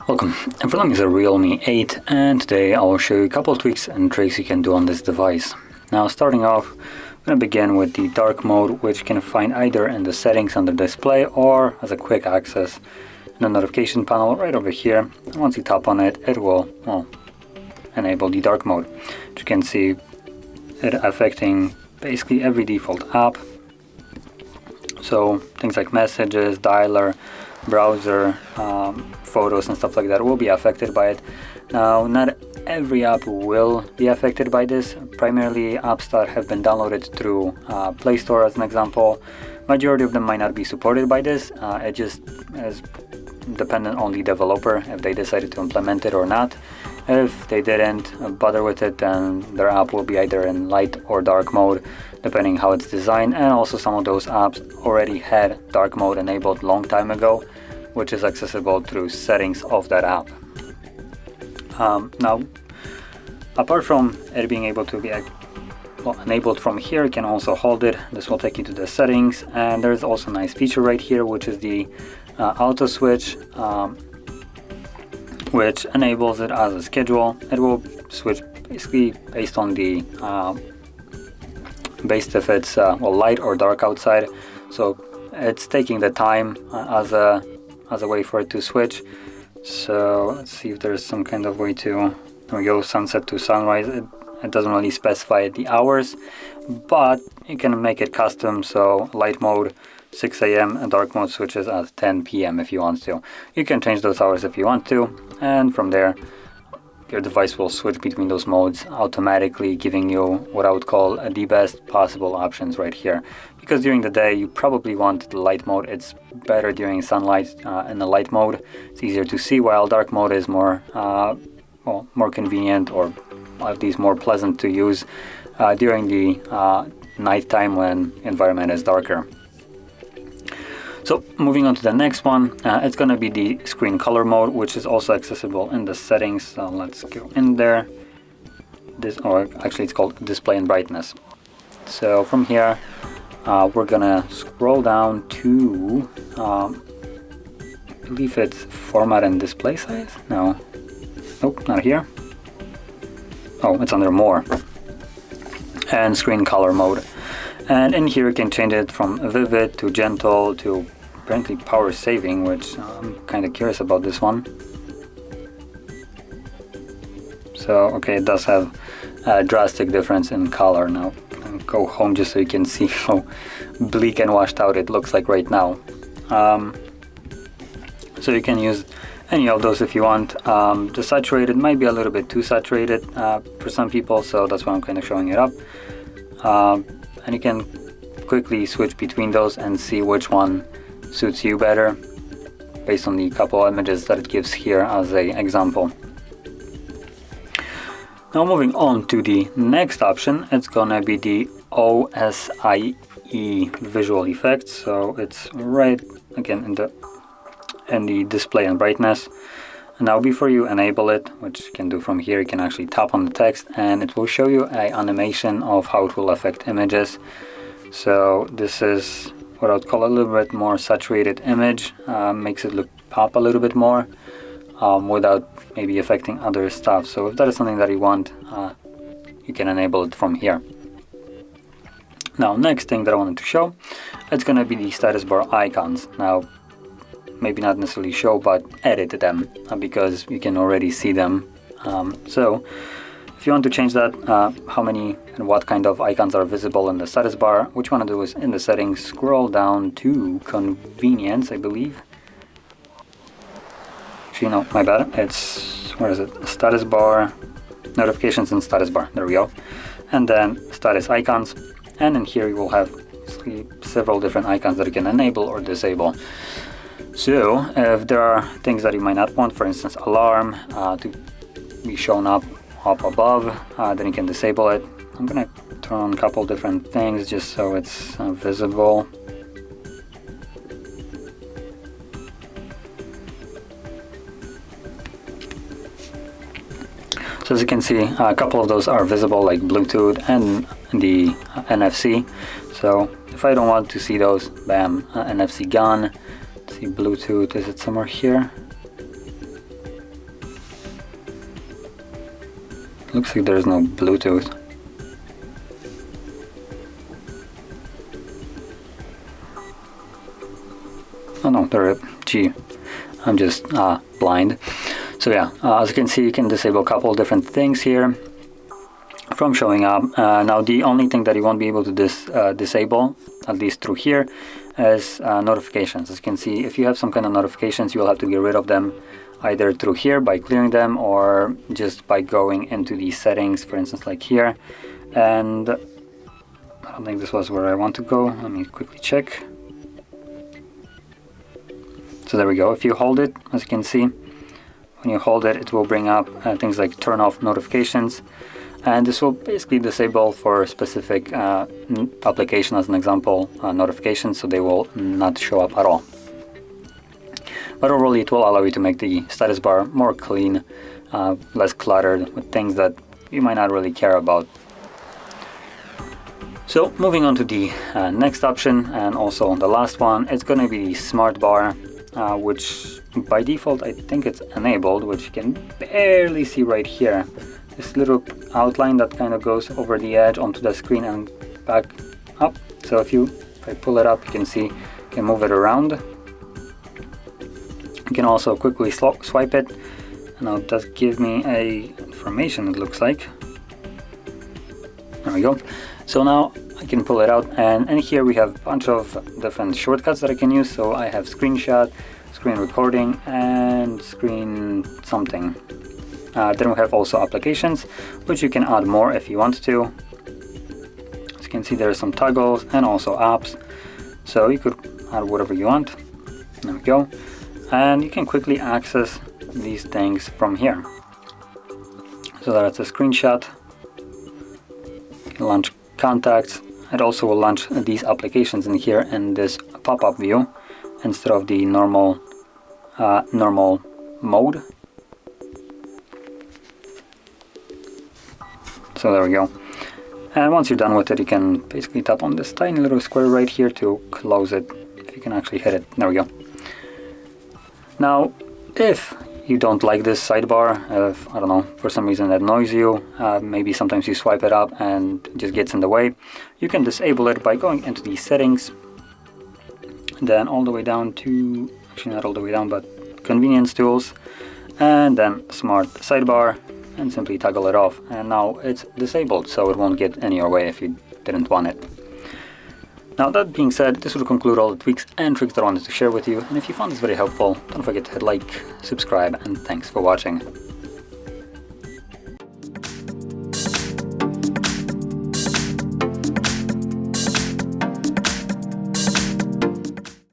Welcome, everyone, is a Realme 8, and today I will show you a couple of tweaks and tricks you can do on this device. Now, starting off, I'm going to begin with the dark mode, which you can find either in the settings on the display or as a quick access in the notification panel right over here. And once you tap on it, it will, enable the dark mode. As you can see, it affecting basically every default app. So things like messages, dialer, browser, photos and stuff like that will be affected by it. Now, not every app will be affected by this. Primarily apps that have been downloaded through Play Store, as an example. Majority of them might not be supported by this. It just is dependent on the developer if they decided to implement it or not. If they didn't bother with it, then their app will be either in light or dark mode, depending how it's designed. And also some of those apps already had dark mode enabled long time ago, which is accessible through settings of that app. Now, apart from it being able to be enabled from here, you can also hold it. This will take you to the settings, and there's also a nice feature right here, which is the auto switch, which enables it as a schedule. It will switch basically based on the based if it's light or dark outside. So it's taking the time as a way for it to switch. So let's see if there's some kind of way to, there we go, sunset to sunrise. It doesn't really specify the hours, but you can make it custom. So light mode 6 a.m. and dark mode switches at 10 p.m. if you want to. You can change those hours if you want to, and from there your device will switch between those modes automatically, giving you what I would call the best possible options right here. Because during the day you probably want the light mode. It's better during sunlight in the light mode. It's easier to see, while dark mode is more more convenient, or at least more pleasant to use during the nighttime when environment is darker. So moving on to the next one, it's going to be the screen color mode, which is also accessible in the settings. So let's go in there. It's called display and brightness. So from here, we're gonna scroll down to, I believe it's format and display size. Nope, not here. Oh, it's under more, and screen color mode. And in here you can change it from vivid to gentle to apparently power saving, which I'm kind of curious about this one. So, okay, it does have a drastic difference in color. Now, go home just so you can see how bleak and washed out it looks like right now. So you can use any of those if you want. The saturated might be a little bit too saturated for some people, so that's why I'm kind of showing it up. And you can quickly switch between those and see which one suits you better based on the couple images that it gives here as an example. Now moving on to the next option, it's gonna be the OSIE visual effects. So it's right again in the display and brightness. And now before you enable it, which you can do from here, you can actually tap on the text and it will show you an animation of how it will affect images. So this is what I would call a little bit more saturated image, makes it look pop a little bit more without maybe affecting other stuff. So if that is something that you want, you can enable it from here. Now, next thing that I wanted to show, it's going to be the status bar icons. Now, maybe not necessarily show, but edit them because you can already see them. So if you want to change that, how many and what kind of icons are visible in the status bar, what you want to do is in the settings, scroll down to convenience, I believe. Actually, no, my bad. It's, where is it? Status bar, notifications and status bar. There we go. And then status icons. And in here you will have several different icons that you can enable or disable. So if there are things that you might not want, for instance, alarm to be shown up above, then you can disable it. I'm gonna turn on a couple different things just so it's visible. So as you can see, a couple of those are visible, like Bluetooth and the NFC. So if I don't want to see those, bam, NFC gone. Let's see, Bluetooth, is it somewhere here? Looks like there's no Bluetooth. Oh no, there. Gee, I'm just blind. So yeah, as you can see, you can disable a couple different things here from showing up. Now the only thing that you won't be able to disable, at least through here, is notifications. As you can see, if you have some kind of notifications, you will have to get rid of them either through here by clearing them, or just by going into the settings, for instance, like here. And I don't think this was where I want to go. Let me quickly check. So there we go. If you hold it, as you can see, when you hold it, it will bring up things like turn off notifications, and this will basically disable for specific application, as an example, notifications, so they will not show up at all. But overall, it will allow you to make the status bar more clean, less cluttered with things that you might not really care about. So moving on to the next option, and also the last one, it's going to be the smart bar, which by default I think it's enabled, which you can barely see right here. This little outline that kind of goes over the edge onto the screen and back up. So if I pull it up, you can see you can move it around. You can also quickly swipe it, and now it does give me a information, it looks like. There we go. So now I can pull it out, and in here we have a bunch of different shortcuts that I can use. So I have screenshot, screen recording, and screen something. Then we have also applications, which you can add more if you want to. As you can see, there are some toggles and also apps, so you could add whatever you want. There we go. And you can quickly access these things from here. So that's a screenshot. You can launch contacts. It also will launch these applications in here in this pop-up view instead of the normal mode. So there we go. And once you're done with it, you can basically tap on this tiny little square right here to close it, if you can actually hit it. There we go. Now, if you don't like this sidebar, if, I don't know, for some reason that annoys you, maybe sometimes you swipe it up and it just gets in the way, you can disable it by going into the settings, then all the way down to, actually not all the way down, but convenience tools, and then smart sidebar, and simply toggle it off. And now it's disabled, so it won't get in your way if you didn't want it. Now, that being said, this will conclude all the tweaks and tricks that I wanted to share with you, and if you found this very helpful, don't forget to hit like, subscribe, and thanks for watching.